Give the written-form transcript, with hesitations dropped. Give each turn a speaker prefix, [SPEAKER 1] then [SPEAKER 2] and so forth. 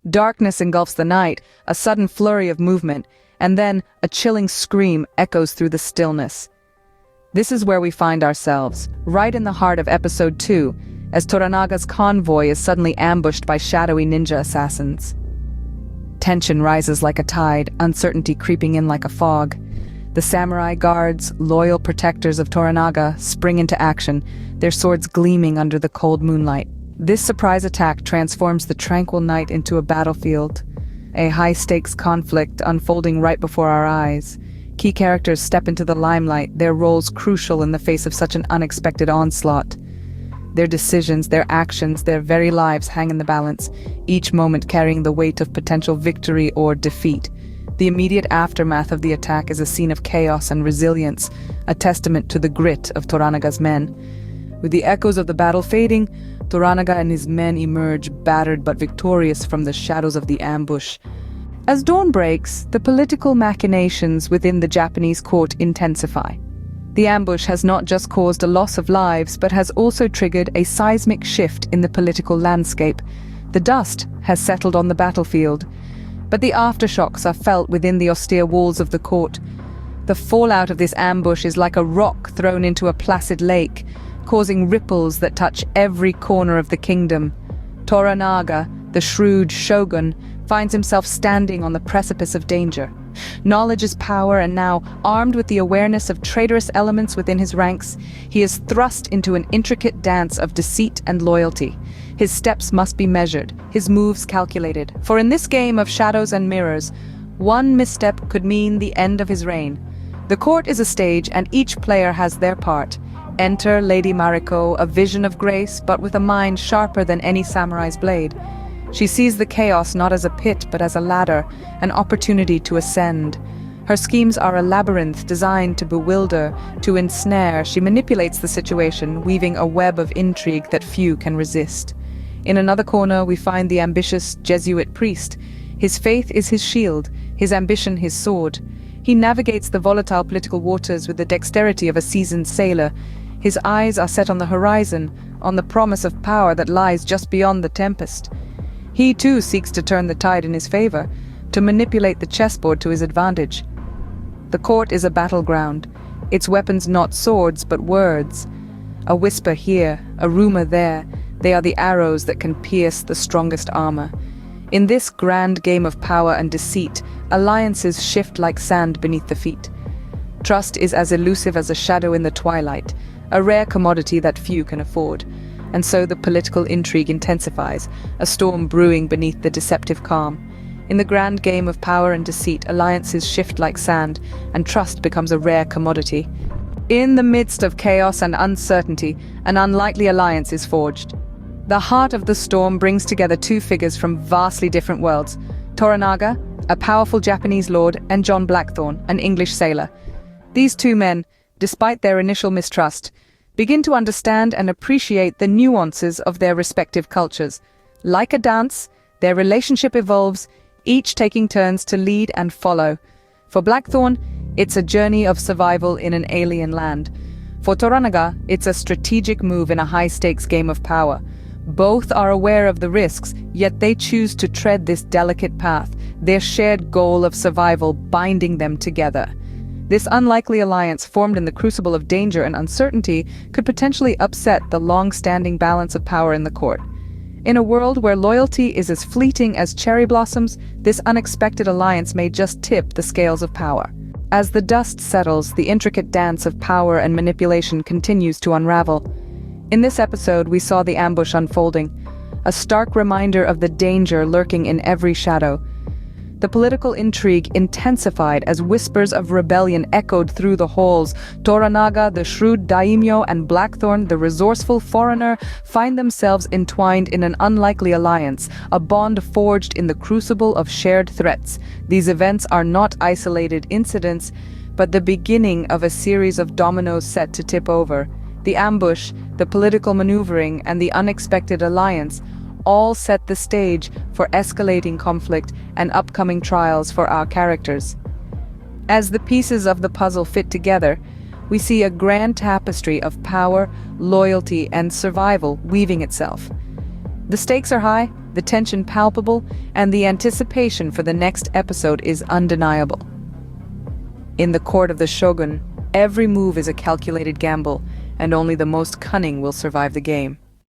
[SPEAKER 1] Darkness engulfs the night, a sudden flurry of movement, and then a chilling scream echoes through the stillness. This is where we find ourselves, right in the heart of Episode 2, as Toranaga's convoy is suddenly ambushed by shadowy ninja assassins. Tension rises like a tide, uncertainty creeping in like a fog. The samurai guards, loyal protectors of Toranaga, spring into action, their swords gleaming under the cold moonlight. This surprise attack transforms the tranquil night into a battlefield, a high-stakes conflict unfolding right before our eyes. Key characters step into the limelight, their roles crucial in the face of such an unexpected onslaught. Their decisions, their actions, their very lives hang in the balance, each moment carrying the weight of potential victory or defeat. The immediate aftermath of the attack is a scene of chaos and resilience, a testament to the grit of Toranaga's men. With the echoes of the battle fading, Toranaga and his men emerge battered but victorious from the shadows of the ambush. As dawn breaks, the political machinations within the Japanese court intensify. The ambush has not just caused a loss of lives, but has also triggered a seismic shift in the political landscape. The dust has settled on the battlefield, but the aftershocks are felt within the austere walls of the court. The fallout of this ambush is like a rock thrown into a placid lake, causing ripples that touch every corner of the kingdom. Toranaga, the shrewd Shogun, finds himself standing on the precipice of danger. Knowledge is power, and now, armed with the awareness of traitorous elements within his ranks, he is thrust into an intricate dance of deceit and loyalty. His steps must be measured, his moves calculated, for in this game of shadows and mirrors, one misstep could mean the end of his reign. The court is a stage, and each player has their part. Enter Lady Mariko, a vision of grace, but with a mind sharper than any samurai's blade. She sees the chaos not as a pit, but as a ladder, an opportunity to ascend. Her schemes are a labyrinth designed to bewilder, to ensnare. She manipulates the situation, weaving a web of intrigue that few can resist. In another corner, we find the ambitious Jesuit priest. His faith is his shield, his ambition his sword. He navigates the volatile political waters with the dexterity of a seasoned sailor. His eyes are set on the horizon, on the promise of power that lies just beyond the tempest. He too seeks to turn the tide in his favor, to manipulate the chessboard to his advantage. The court is a battleground, its weapons not swords but words. A whisper here, a rumor there, they are the arrows that can pierce the strongest armor. In this grand game of power and deceit, alliances shift like sand beneath the feet. Trust is as elusive as a shadow in the twilight, a rare commodity that few can afford. And so the political intrigue intensifies, a storm brewing beneath the deceptive calm. In the grand game of power and deceit, alliances shift like sand, and trust becomes a rare commodity. In the midst of chaos and uncertainty, an unlikely alliance is forged. The heart of the storm brings together two figures from vastly different worlds: Toranaga, a powerful Japanese lord, and John Blackthorne, an English sailor. These two men, despite their initial mistrust, begin to understand and appreciate the nuances of their respective cultures. Like a dance, their relationship evolves, each taking turns to lead and follow. For Blackthorne, it's a journey of survival in an alien land. For Toranaga, it's a strategic move in a high-stakes game of power. Both are aware of the risks, yet they choose to tread this delicate path, their shared goal of survival binding them together. This unlikely alliance, formed in the crucible of danger and uncertainty, could potentially upset the long-standing balance of power in the court. In a world where loyalty is as fleeting as cherry blossoms, this unexpected alliance may just tip the scales of power. As the dust settles, the intricate dance of power and manipulation continues to unravel. In this episode, we saw the ambush unfolding, a stark reminder of the danger lurking in every shadow. The political intrigue intensified as whispers of rebellion echoed through the halls. Toranaga, the shrewd daimyo, and Blackthorne, the resourceful foreigner, find themselves entwined in an unlikely alliance, a bond forged in the crucible of shared threats. These events are not isolated incidents, but the beginning of a series of dominoes set to tip over. The ambush, the political maneuvering, and the unexpected alliance all set the stage for escalating conflict and upcoming trials for our characters. As the pieces of the puzzle fit together, we see a grand tapestry of power, loyalty, and survival weaving itself. The stakes are high, the tension palpable, and the anticipation for the next episode is undeniable. In the court of the Shogun, every move is a calculated gamble, and only the most cunning will survive the game.